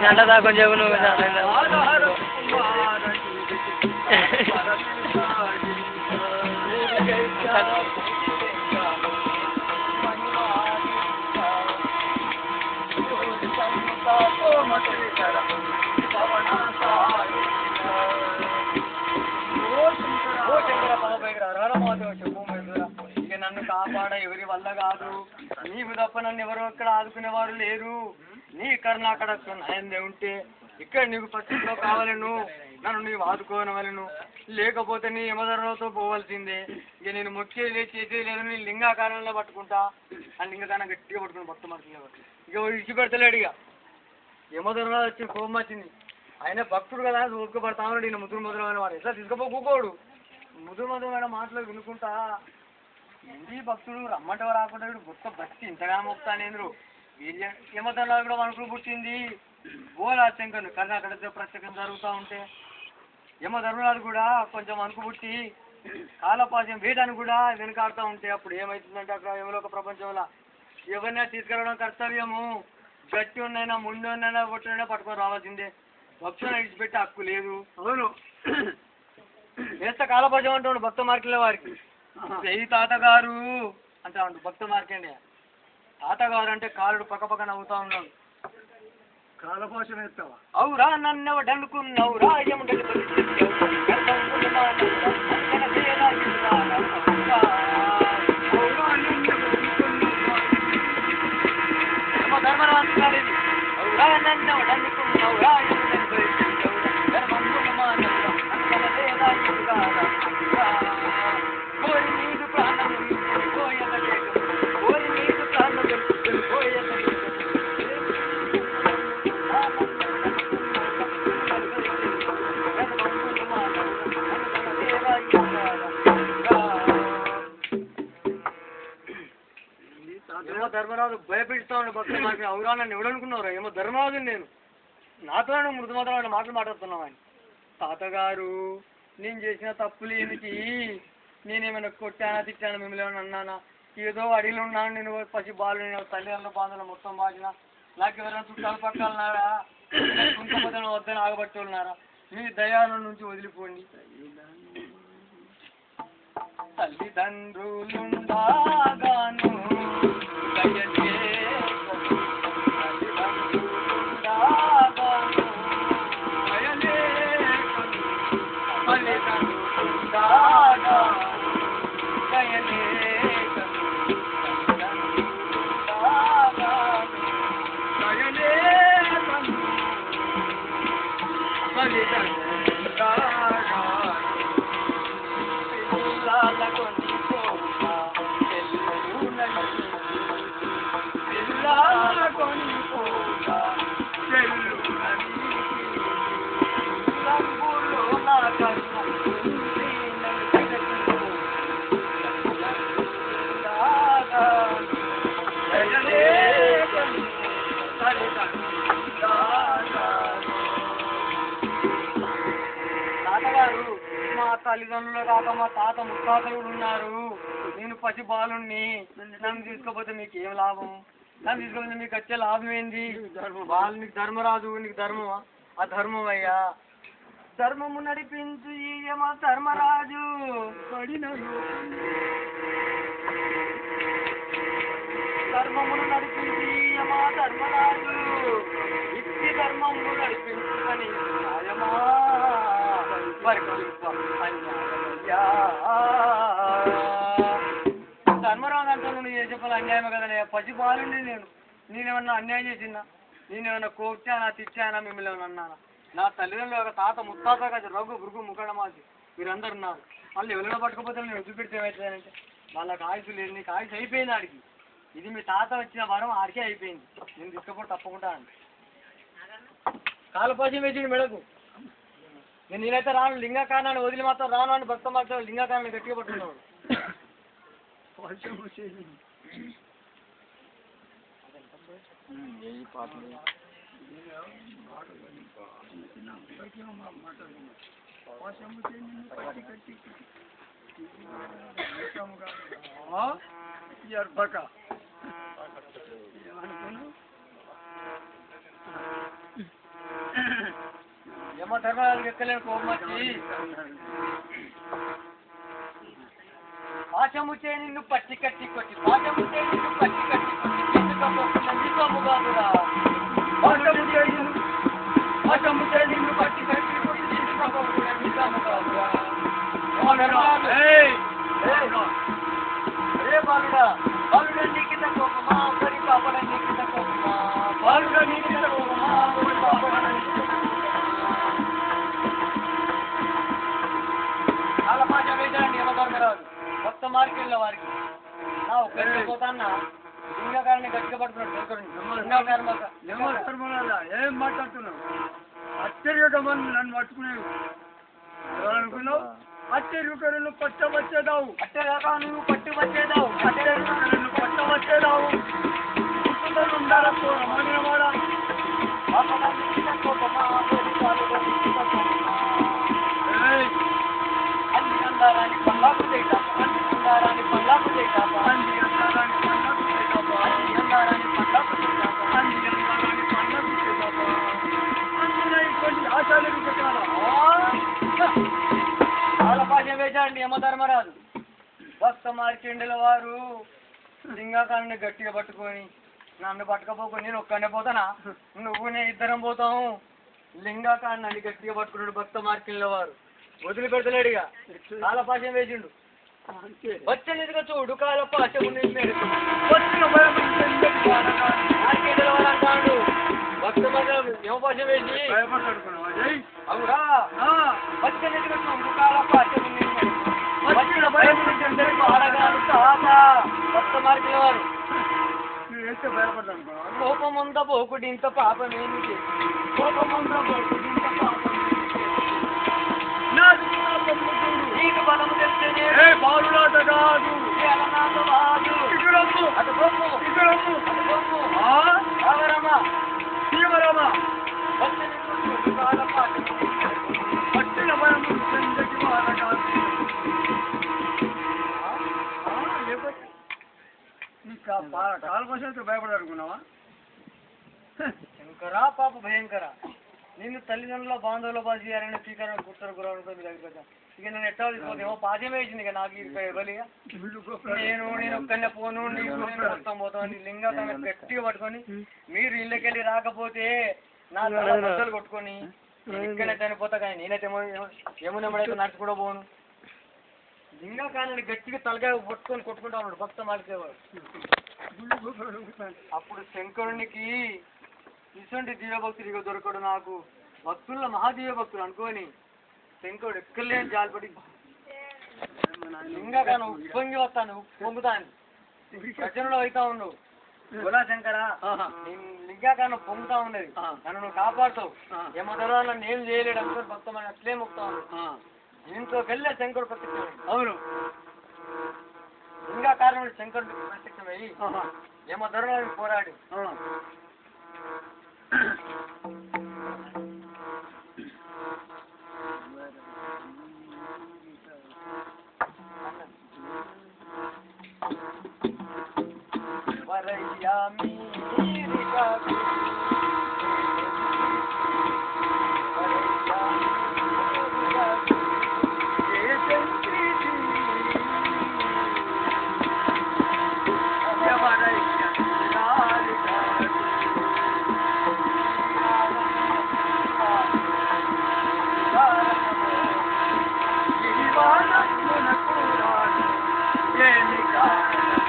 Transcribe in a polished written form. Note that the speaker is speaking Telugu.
అంటదా కొంచెం నువ్వు ఇక నన్ను కాపాడ ఎవరి వల్ల కాదు, నీవు తప్ప నన్ను ఎవరు అక్కడ ఆదుకునేవారు లేరు. నీ కరుణ అక్కడ నయందే ఉంటే ఇక్కడ నీకు పక్షుల్లో కావాలను, నన్ను నీవు ఆదుకోనవలను. లేకపోతే నీ యమధర్మతో పోవలసిందే. ఇక నేను మొక్కేది లేదు, చేసేది లేదు, నీ లింగాకారంలో పట్టుకుంటా. ఆ లింగకారం గట్టిగా పట్టుకుని భక్త మార్గంలో ఇక విడిచిపెడతలేడు. ఇక యమధర్మరాజు వచ్చి కోపం వచ్చింది. ఆయన భక్తుడు కదా, ఊరుకోబడతామన్నాడు. ఈయన ముదురు వాడు ఎట్లా తీసుకుపోకూకోడు. ముదురు మాటలు వినుకుంటా ఇంటి భక్తుడు రమ్మంటే రాకుండా గొప్ప భక్తి ఇంతగా మొక్తానేంద్రు. యమధర్మరాజు కూడా వణుకులు పుట్టింది. బోలా శంకరుడు కన్నా అక్కడ ప్రత్యేకం జరుగుతూ ఉంటే యమధర్మరాజు కూడా కొంచెం వణుకు పుట్టి కాలపాశం వేయడానికి కూడా వెనుకాడుతూ ఉంటే అప్పుడు ఏమవుతుందంటే అక్కడ యమలోక ప్రపంచంలో ఎవరినైనా తీసుకెళ్ళడం కర్తవ్యము. గట్టి ఉన్నైనా ముందు ఉన్నైనా కొట్టినైనా పట్టుకొని రావాల్సిందే. భక్తులను విడిచిపెట్టే హక్కు లేదు. అవును వేస్తే కాలపాశం అంటాడు భక్త మార్కెళ్ళ వారికి. ఈ తాతగారు అంటే అంటు భక్త మార్కండి. తాతగారు అంటే కాలుడు పక్క నవ్వుతా ఉన్నాడు. కాలపాశం వేస్తావా? అవురా నన్నెవడనుకున్నావురా ధర్మరాజు అవురా నన్నెవడనుకున్నావురా ఏమో ధర్మరాజు భయపెడుతా ఉండే భక్తులు. మాకు అవురా నన్ను ఎవడనుకున్నావురా? ఏమో ధర్మరాజు నేను నాతో మృదుమాత్రమైన మాటలు మాట్లాడుతున్నావు అని. తాతగారు నేను చేసిన తప్పులు ఏమిటి? నేనేమైనా కొట్టానా తిట్టానా మిమ్మల్ని ఏమైనా అన్నానా? ఏదో అడిగిలో ఉన్నాను నేను. పసి బాలు తల్లిదండ్రుల బాధలు మొత్తం బాధిన. నాకు ఎవరైనా చుట్టాలు పట్టాలన్నారా? కుంకపోతే వద్దని ఆగబట్టి ఉన్నారా? మీ దయాల నుంచి వదిలిపోండి. తల్లిదండ్రులుండగాను మా తల్లిదండ్రులు కాక మా తాత ముత్తాతలు ఉన్నారు. నేను పసి బాలుణ్ణి. నన్ను తీసుకపోతే మీకు ఏం లాభం? నన్ను తీసుకపోతే మీకు వచ్చే లాభం ఏంది? వాళ్ళు నీకు ధర్మరాజు, నీకు ధర్మమా? ఆ ధర్మం అయ్యా. ధర్మము నడిపించు ఈయమా ధర్మరాజు ధర్మమును నడిపించి ఈయమా ధర్మరాజు ఇట్టి ధర్మము నడిపించుకొని న్యాయమా ధర్మరాజు అంటే నువ్వు ఏ చెప్పాలి? అన్యాయమే కదనే. పసి బాలుండి నేనేమన్నా అన్యాయం చేసిందా? నేనేమన్నా కోర్చానా తిట్టానా? మిమ్మల్ని ఏమన్నా అన్నానా? నా తల్లిదండ్రులు ఒక తాత ముత్తాత కదా రఘు భృగు ముఖడమాది వీరందరు ఉన్నారు. వాళ్ళు ఎవరైనా పట్టుకపోతే నేను వదిలిపెడితే ఏమవుతుందంటే వాళ్ళకి ఆయుసు లేదు. నీకు ఆయుసు అయిపోయింది ఆడికి. ఇది మీ తాత వచ్చిన వరం ఆడికే అయిపోయింది. నేను తీసుకపోతే తప్పకుండా అండి. కాలపాశం వేసింది మెడకు. నేనైతే రాను. లింగకారణాన్ని వదిలి మాత్రం రాను అని భక్త మాత్రం లింగకారణాన్ని గట్టిగా పట్టుకున్నాడు. యమ ధర్మరాజుకి ఎక్కలేని కోపం వచ్చి పాశముచే నిన్ను పట్టి కట్టి కొట్టి పాశముచే నిన్ను పట్టి కట్టి కొట్టి ఎందుకపోతున్న నిజము కాదురా పాశముచే నిన్ను పట్టి కట్టి కొట్టి ఎందుకపోతున్న నిజము కాదురా అరే బాలుడా బాలుడా నీకిత కోపమా పరి పాపడ నీకిత కోపమా బాలుడా నీకిత కోపమా పరి పాపడ చాలా భాష వేశారండి యమధర్మరాజు కొత్త మార్కెళ్ళ వారికి నా ఒక్కరికి పోతాన్నా లింగకారాన్ని గట్టిగా పట్టుకున్నాడు ఏం మాట్లాడుతున్నావు అత్యధిక మంది నన్ను పట్టుకునేవి అనుకున్నావు అత్యధికరులు పట్టవచ్చేదావు అట్టేదాకా నువ్వు పట్టి వచ్చేదావు అత్యధికరులు పట్టవచ్చేదావు ఉండాలతో రమణవాడా అన్ని అందారాన్ని పల్లాకు చేయాలి అందారాన్ని పల్లాకు చేయాలి అన్ని అందారాన్ని పల్లాకు చేయాలి అన్ని అందారాన్ని పల్లాకు చేయాలి అన్ని అందారాన్ని పల్లాకు చేయాలి అందులో కొన్ని ఆచార్యులు పెట్టాలా చాలా భాష వేశాడండి యమధర్మరాజు భక్త మార్కండేయుల వారు లింగాకారాన్ని గట్టిగా పట్టుకొని నన్ను పట్టుకపోకు నేను ఒక్కనే పోతానా నువ్వు నేను ఇద్దరం పోతాము లింగాకారాన్ని గట్టిగా పట్టుకున్నాడు భక్త మార్కండేయుల వారు వదిలిపెడతలేడుగా చాలా భాష వేసిండు వచ్చేదిగా చూడు కాల పాఠ అంటాడు భక్త ఏమో భాష వేసి అవురా వచ్చేదిగా చూడు కాల పాఠ భక్త మార్కుల వారు కోపముంద పోకుడింత పాపమేమిటి కోపముంద పోకుడింత పాపం నీకు బలము తెస్తేనే బాలులాట కాదు కాలు పశువులతో భయపడాలనుకున్నావా శంకరా పాప భయంకర నిన్ను తల్లిదండ్రుల బాంధవుల బాధ చేయాలని స్వీకారం కుట్టారు గురవడంతో మీ దగ్గర ఇక నేను ఎట్టా తీసుకోదేమో పాద్యం వేసింది ఇక నాకు ఇవ్వలిగా నేను ఒక్కనే పోను నీకు నేను మొత్తం పోతాను లింగాన్ని గట్టిగా పట్టుకొని మీరు ఇళ్ళకెళ్ళి రాకపోతే నా బద్దలు కొట్టుకొని ఇక్కడనే చనిపోతా కానీ నేనైతే ఏమునెమ్మడైతే నడిచి కూడా పోను లింగాకాన్ని గట్టిగా తలకాయ పట్టుకొని కొట్టుకుంటా ఉన్నాడు భక్త మాలికేవాడు అప్పుడు శంకరునికి ఇటువంటి దివ్యభక్తుడు ఇక దొరకడు నాకు భక్తుల్లో మహాదివ్య భక్తులు అనుకోని శంకరుడు ఎక్కలేని జాలిపడి లింగాకాను ఉప్పొంగి వస్తాను పొంగుతాను రచనలో అవుతా ఉండవు గులా శంకర లింగాకాను పొంగుతా ఉండేది నన్ను నువ్వు కాపాడుతావు ఏమో తర్వాత నన్ను ఏం చేయలేడు అనుకోని భక్తమని అట్లే మొక్తా ఉన్నాడు దీంట్లోకి వెళ్ళే శంకరుడు ప్రత్యక్షమై అవును లింగాకారణం శంకరుడు ప్రత్యక్షమై ఏమో ధర్మాన్ని పోరాడి Yeah.